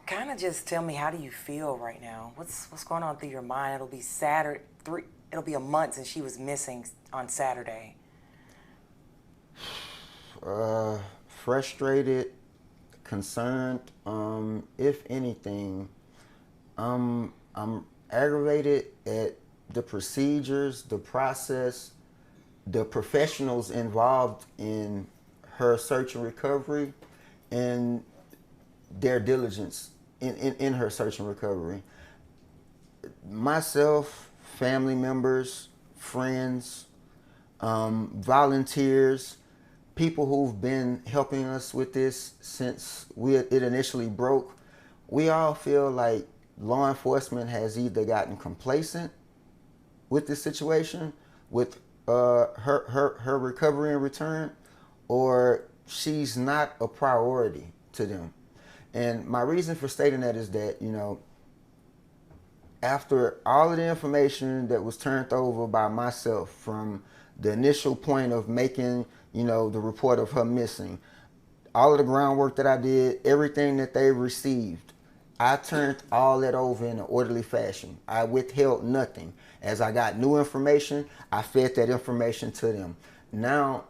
kind of just tell me, how do you feel right now? What's going on through your mind? It'll be Saturday. It'll be a month since she was missing on Saturday. Frustrated, concerned. If anything, I'm aggravated at the procedures, the process, the professionals involved in her search and recovery, and their diligence in her search and recovery. Myself, family members, friends, volunteers, people who've been helping us with this since it initially broke, we all feel like law enforcement has either gotten complacent with this situation, with her recovery and return, or she's not a priority to them. And my reason for stating that is that, after all of the information that was turned over by myself from the initial point of making, the report of her missing, all of the groundwork that I did, everything that they received, I turned all that over in an orderly fashion. I withheld nothing. As I got new information, I fed that information to them. Now,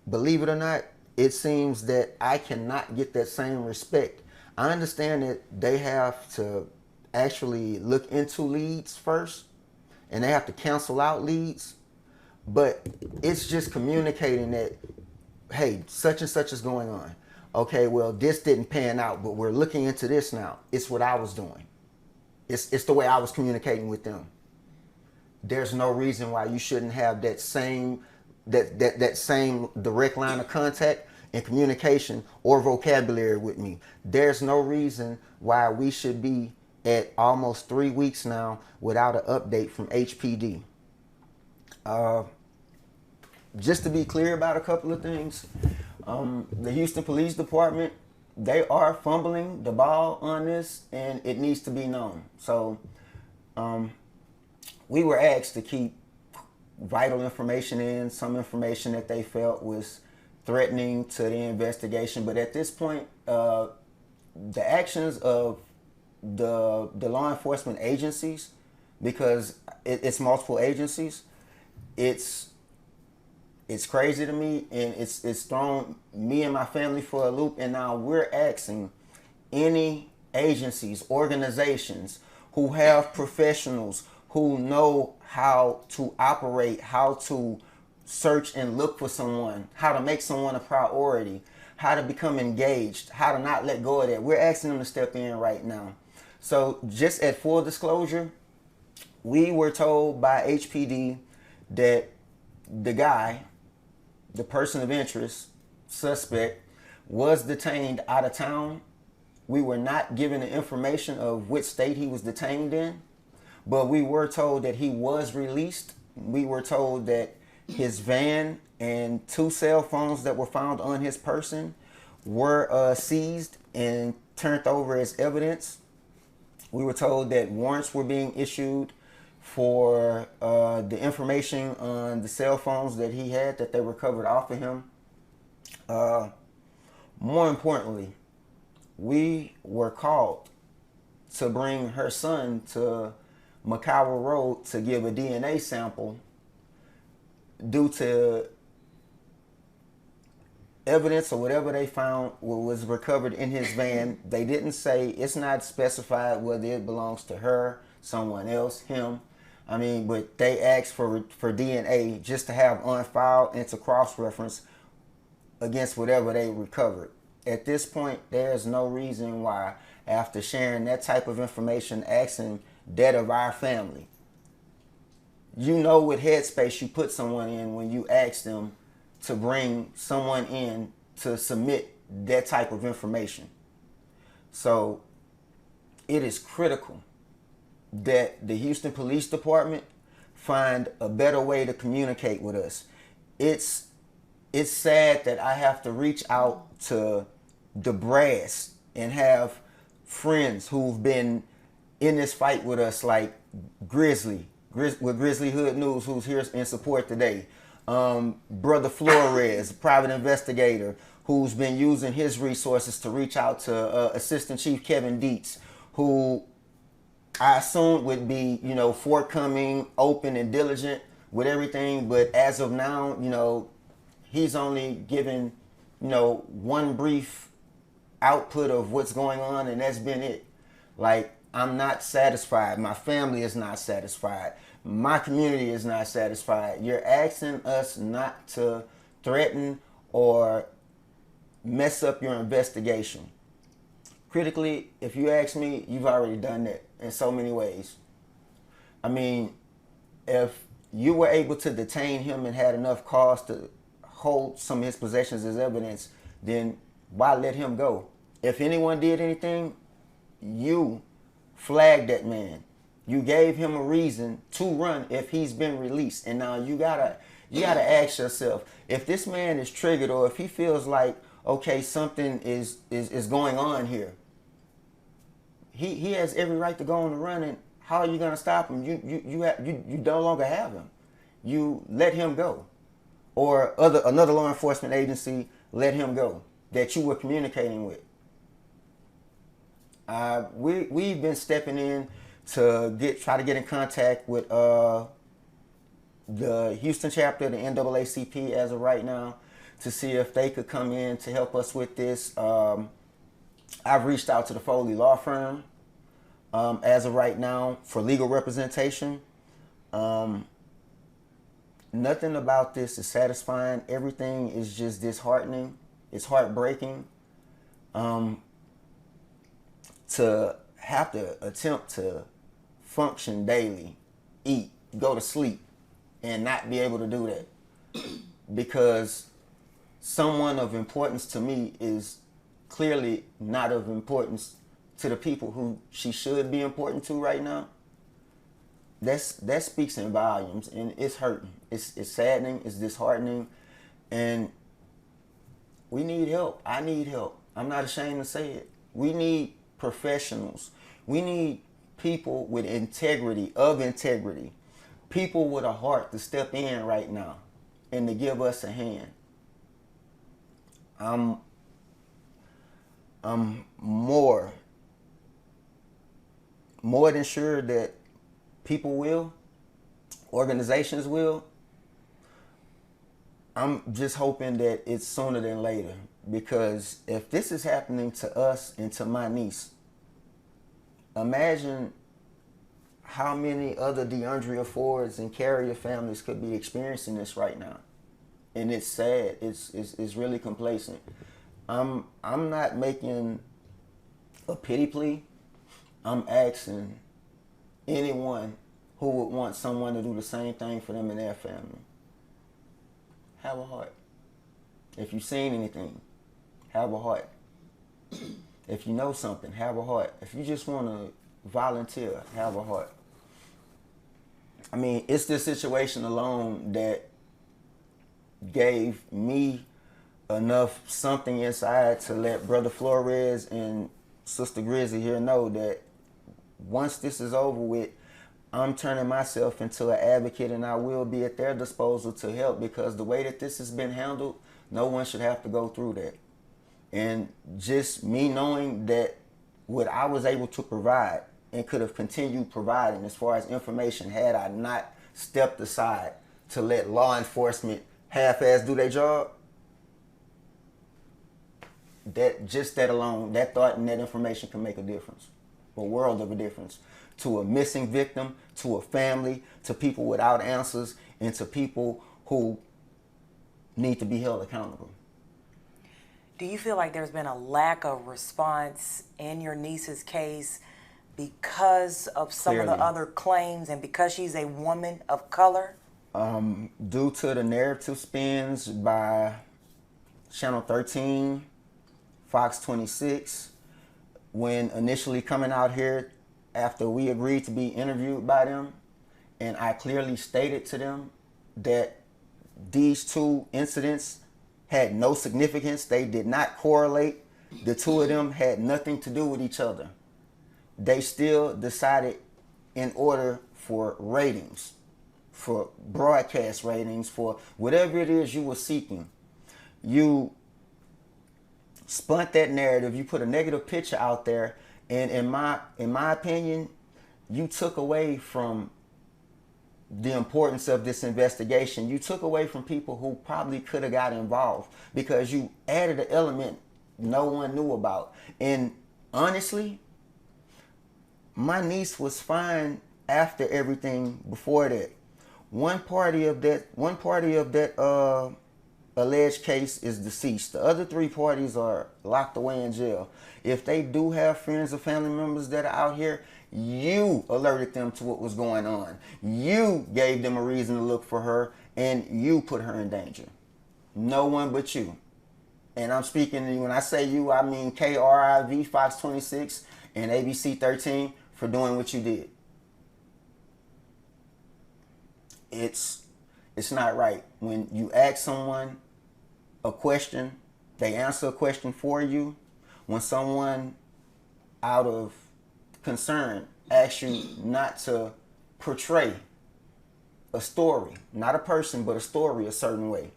believe it or not, it seems that I cannot get that same respect. I understand that they have to actually look into leads first, and they have to cancel out leads, but it's just communicating that, hey, such and such is going on. Okay, well, this didn't pan out, but we're looking into this now. It's what I was doing. It's the way I was communicating with them. There's no reason why you shouldn't have that same direct line of contact and communication or vocabulary with me. There's no reason why we should be at almost 3 weeks now without an update from HPD. Just to be clear about a couple of things, the Houston Police Department, they are fumbling the ball on this, and it needs to be known. So we were asked to keep vital information in, some information that they felt was threatening to the investigation. But at this point, the actions of the law enforcement agencies, because it's multiple agencies, it's crazy to me, and it's thrown me and my family for a loop. And now we're asking any agencies, organizations who have professionals who know how to operate, how to search and look for someone, how to make someone a priority, how to become engaged, how to not let go of that. We're asking them to step in right now. So just at full disclosure, we were told by HPD that the person of interest, suspect, was detained out of town. We were not given the information of which state he was detained in, but we were told that he was released. We were told that his van and 2 cell phones that were found on his person were seized and turned over as evidence. We were told that warrants were being issued for the information on the cell phones that he had, that they recovered off of him. More importantly, we were called to bring her son to McCower Road to give a DNA sample due to evidence or whatever they found was recovered in his van. They didn't say, it's not specified whether it belongs to her, someone else, him. I mean, but they asked for DNA just to have on file and to cross-reference against whatever they recovered. At this point, there's no reason why, after sharing that type of information, asking that of our family, you know what headspace you put someone in when you ask them to bring someone in to submit that type of information. So it is critical that the Houston Police Department find a better way to communicate with us. It's sad that I have to reach out to the brass and have friends who've been in this fight with us, like Grizzly with Grizzly Hood News, who's here in support today. Brother Flores, private investigator, who's been using his resources to reach out to Assistant Chief Kevin Dietz, who I assume would be, forthcoming, open, and diligent with everything. But as of now, he's only given, one brief output of what's going on, and that's been it. Like, I'm not satisfied. My family is not satisfied. My community is not satisfied. You're asking us not to threaten or mess up your investigation. Critically, if you ask me, you've already done that in so many ways. I mean, if you were able to detain him and had enough cause to hold some of his possessions as evidence, then why let him go? If anyone did anything, you flagged that man. You gave him a reason to run if he's been released. And now you gotta ask yourself, if this man is triggered, or if he feels like, okay, something is going on here, he has every right to go on the run. And how are you going to stop him? You no longer have him. You let him go, or another law enforcement agency let him go that you were communicating with. We've been stepping in to try to get in contact with the Houston chapter, the NAACP, as of right now, to see if they could come in to help us with this. I've reached out to the Foley Law Firm as of right now for legal representation. Nothing about this is satisfying. Everything is just disheartening. It's heartbreaking to have to attempt to function daily, eat, go to sleep, and not be able to do that because someone of importance to me is clearly not of importance to the people who she should be important to right now. That speaks in volumes, and it's hurting. It's saddening. It's disheartening, and we need help. I need help. I'm not ashamed to say it. We need professionals. We need people with integrity, people with a heart to step in right now and to give us a hand. I'm more than sure that people will, organizations will. I'm just hoping that it's sooner than later, because if this is happening to us and to my niece, imagine how many other Deundrea Fords and Carrier families could be experiencing this right now. And it's sad. It's really complacent. I'm not making a pity plea. I'm asking anyone who would want someone to do the same thing for them and their family. Have a heart. If you've seen anything, have a heart. If you know something, have a heart. If you just want to volunteer, have a heart. I mean, it's this situation alone that gave me enough something inside to let Brother Flores and Sister Grizzly here know that once this is over with, I'm turning myself into an advocate, and I will be at their disposal to help, because the way that this has been handled, no one should have to go through that. And just me knowing that what I was able to provide and could have continued providing as far as information had I not stepped aside to let law enforcement half-ass do their job, that alone, that thought and that information can make a difference, a world of a difference, to a missing victim, to a family, to people without answers, and to people who need to be held accountable. Do you feel like there's been a lack of response in your niece's case because of some of the other claims and because she's a woman of color? Due to the narrative spins by Channel 13, Fox 26, when initially coming out here after we agreed to be interviewed by them, and I clearly stated to them that these two incidents had no significance. They did not correlate. The two of them had nothing to do with each other. They still decided, in order for ratings, for broadcast ratings, for whatever it is you were seeking, you spun that narrative. You put a negative picture out there, and in my opinion, you took away from the importance of this investigation. You took away from people who probably could have got involved because you added an element no one knew about. And honestly, my niece was fine after everything before that. One party of that alleged case is deceased. The other three parties are locked away in jail. If they do have friends or family members that are out here, you alerted them to what was going on. You gave them a reason to look for her, and you put her in danger. No one but you. And I'm speaking, when I say you, I mean KRIV, Fox 26, and ABC 13 for doing what you did. It's not right. When you ask someone a question, they answer a question for you. When someone out of concern asks you not to portray a story, not a person, but a story a certain way,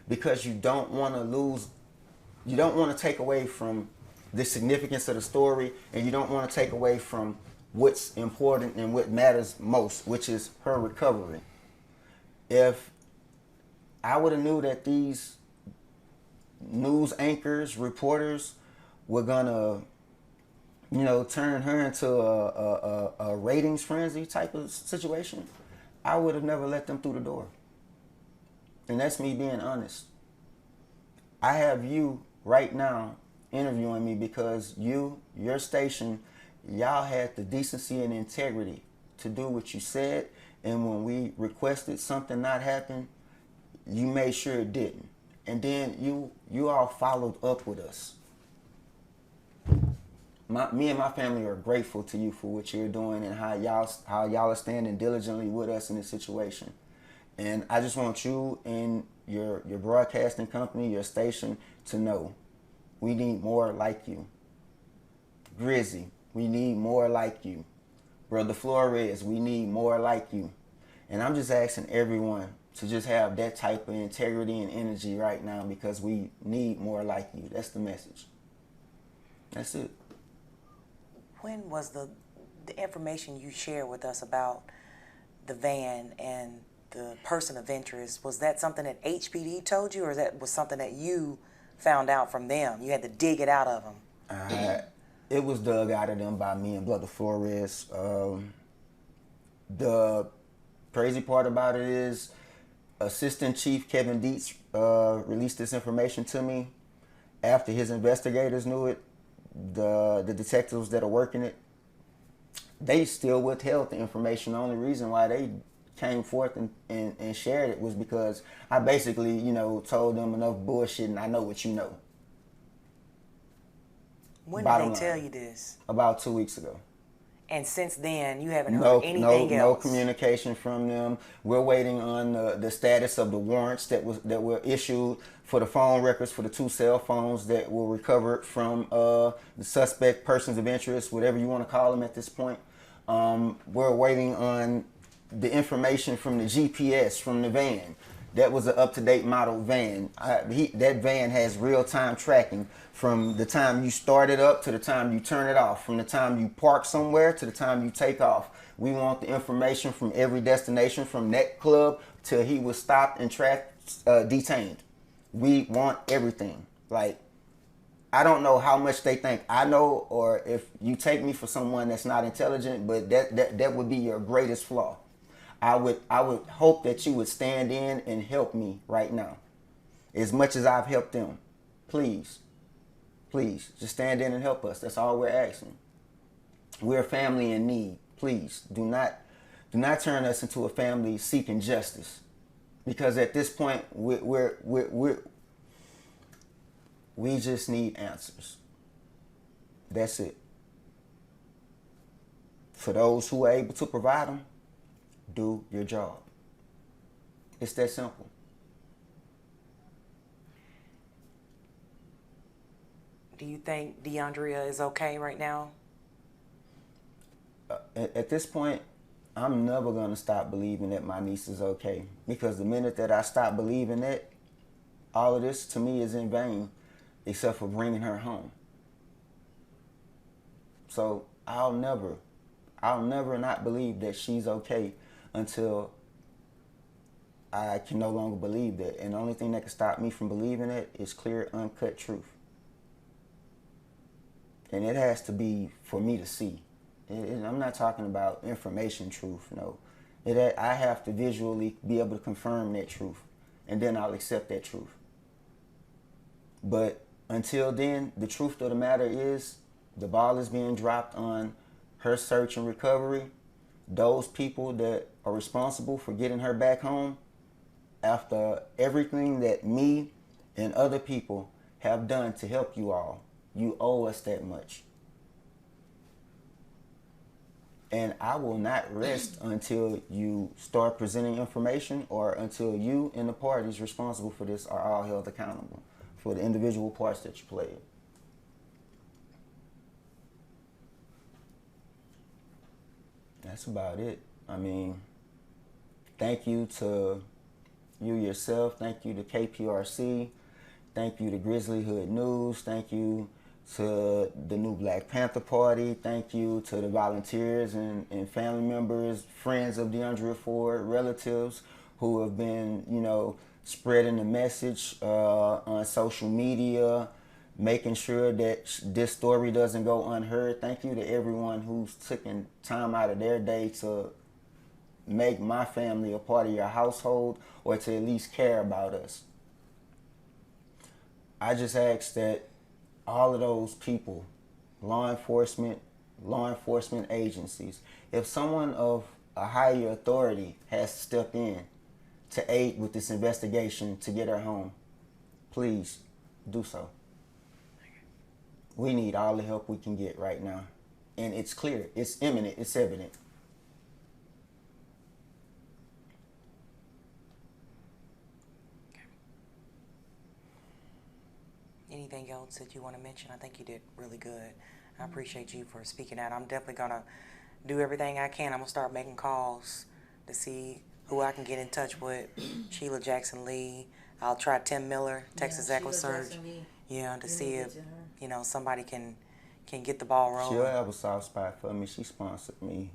because you don't want to take away from the significance of the story, and you don't want to take away from what's important and what matters most, which is her recovery. If I would have knew that these news anchors, reporters were gonna, turn her into a ratings frenzy type of situation, I would have never let them through the door. And that's me being honest. I have you right now interviewing me because your station, y'all had the decency and integrity to do what you said. And when we requested something not happen, you made sure it didn't. And then you all followed up with us. Me and my family are grateful to you for what you're doing and how y'all are standing diligently with us in this situation. And I just want you and your broadcasting company, your station, to know we need more like you. Grizzy, we need more like you. Brother Flores, we need more like you. And I'm just asking everyone to just have that type of integrity and energy right now, because we need more like you. That's the message. That's it. When was the information you shared with us about the van and the person of interest, was that something that HPD told you, or that was something that you found out from them? You had to dig it out of them. It was dug out of them by me and Brother Flores. The crazy part about it is Assistant Chief Kevin Dietz released this information to me after his investigators knew it. The detectives that are working it, they still withheld the information. The only reason why they came forth and shared it was because I basically, told them enough bullshit, and I know what you know. When did they tell you this? About 2 weeks ago. And since then, you haven't heard anything else? No communication from them. We're waiting on the status of the warrants that were issued for the phone records for the 2 cell phones that were recovered from the suspect, persons of interest, whatever you want to call them at this point. We're waiting on the information from the GPS from the van. That was an up-to-date model van. That van has real-time tracking from the time you start it up to the time you turn it off, from the time you park somewhere to the time you take off. We want the information from every destination, from that club till he was stopped and detained. We want everything. Like, I don't know how much they think I know, or if you take me for someone that's not intelligent, but that would be your greatest flaw. I would hope that you would stand in and help me right now, as much as I've helped them. Please, just stand in and help us. That's all we're asking. We're a family in need. Please do not turn us into a family seeking justice, because at this point we just need answers. That's it. For those who are able to provide them, do your job. It's that simple. Do you think Deundrea is okay right now? At this point, I'm never going to stop believing that my niece is okay. Because the minute that I stop believing that, all of this to me is in vain. except for bringing her home. So I'll never not believe that she's okay until I can no longer believe that. And the only thing that can stop me from believing it is clear, uncut truth. And it has to be for me to see. I'm not talking about information truth, no. I have to visually be able to confirm that truth, and then I'll accept that truth. But until then, the truth of the matter is the ball is being dropped on her search and recovery. Those people that are responsible for getting her back home, after everything that me and other people have done to help you all, you owe us that much. And I will not rest until you start presenting information, or until you and the parties responsible for this are all held accountable for the individual parts that you played. That's about it. I mean, thank you to you yourself. Thank you to KPRC. Thank you to Grizzly Hood News. Thank you to the new Black Panther Party. Thank you to the volunteers and family members, friends of Deundrea Ford, relatives who have been, spreading the message on social media, making sure that this story doesn't go unheard. Thank you to everyone who's taken time out of their day to make my family a part of your household, or to at least care about us. I just ask that all of those people, law enforcement agencies, if someone of a higher authority has to step in to aid with this investigation to get her home, please do so. We need all the help we can get right now. And it's clear, it's imminent, it's evident. Anything else that you want to mention? I think you did really good. I appreciate you for speaking out. I'm definitely going to do everything I can. I'm going to start making calls to see who I can get in touch with. Sheila Jackson Lee. I'll try Tim Miller, Texas Equine Surge. Yeah, to see if, somebody can get the ball rolling. She'll have a soft spot for me. She sponsored me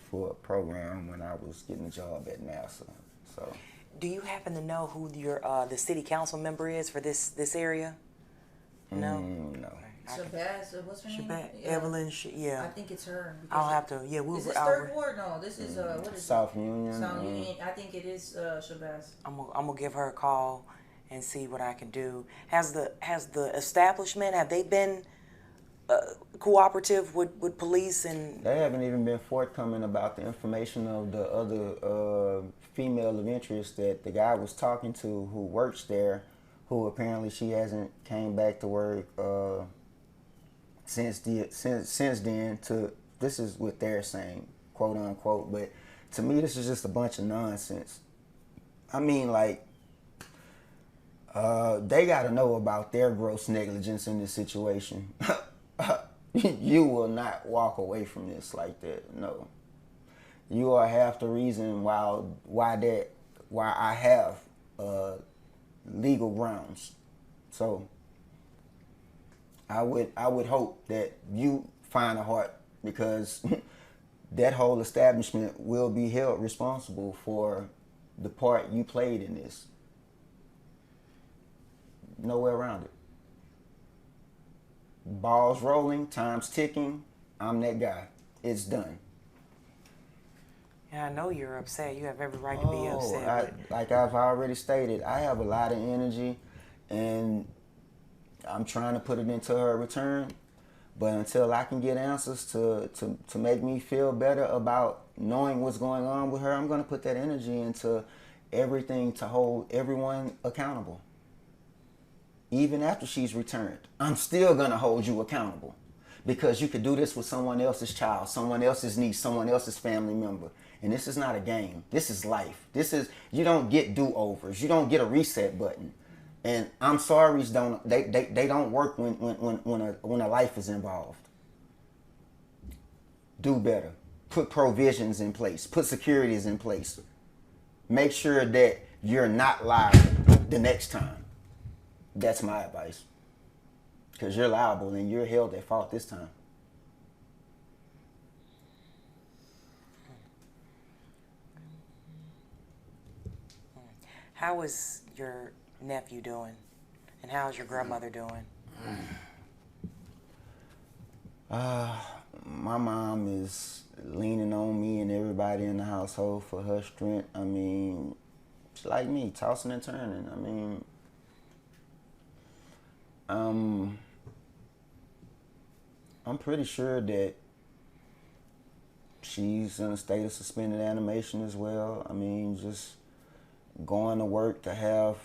for a program when I was getting a job at NASA. So. Do you happen to know who your the city council member is for this area? No. No. Shabazz, what's her name? Evelyn. I think it's her. I'll have to. Yeah, is this third ward? No, this is what is South Union. South Union. I think it is Shabazz. I'm gonna give her a call and see what I can do. Has the establishment, have they been cooperative with police? And they haven't even been forthcoming about the information of the other female of interest that the guy was talking to who works there, who apparently she hasn't came back to work since then. To this is what they're saying, quote unquote, but to me this is just a bunch of nonsense. I mean, like, they got to know about their gross negligence in this situation. You will not walk away from this like that. No, you are half the reason why I have legal grounds. So I would hope that you find a heart, because that whole establishment will be held responsible for the part you played in this. No way around it. Balls rolling, time's ticking. I'm that guy. It's done. Yeah, I know you're upset. You have every right to be upset. Like I've already stated, I have a lot of energy, and I'm trying to put it into her return. But until I can get answers to make me feel better about knowing what's going on with her, I'm going to put that energy into everything to hold everyone accountable. Even after she's returned, I'm still going to hold you accountable, because you could do this with someone else's child, someone else's niece, someone else's family member. And this is not a game. This is life. You don't get do-overs. You don't get a reset button. And I'm sorry, they don't work when a life is involved. Do better. Put provisions in place. Put securities in place. Make sure that you're not liable the next time. That's my advice. Because you're liable and you're held at fault this time. How is your nephew doing? And how's your grandmother doing? My mom is leaning on me and everybody in the household for her strength. I mean, it's like me, tossing and turning. I mean, I'm pretty sure that she's in a state of suspended animation as well. I mean, just going to work to have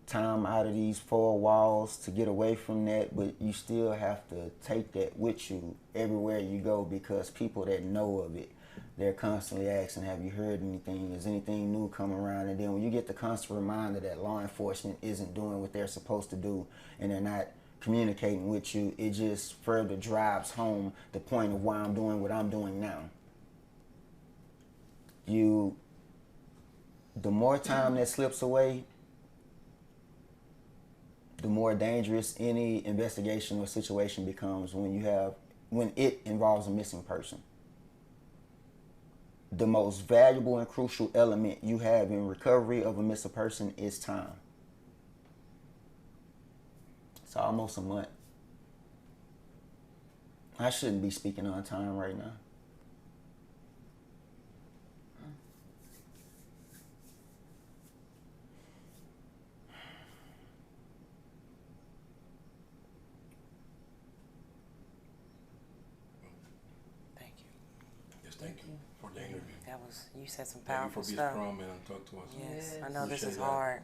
time out of these four walls to get away from that, but you still have to take that with you everywhere you go, because people that know of it, they're constantly asking, have you heard anything? Is anything new coming around? And then when you get the constant reminder that law enforcement isn't doing what they're supposed to do and they're not communicating with you, it just further drives home the point of why I'm doing what I'm doing now. The more time that slips away, the more dangerous any investigation or situation becomes when it involves a missing person. The most valuable and crucial element you have in recovery of a missing person is time. It's almost a month. I shouldn't be speaking on time right now. Thank you. Yes, thank you for the interview. You said some Thank you powerful for being stuff. strong, man, and talk to us. Yes, Yes. I know this is Appreciate that. hard.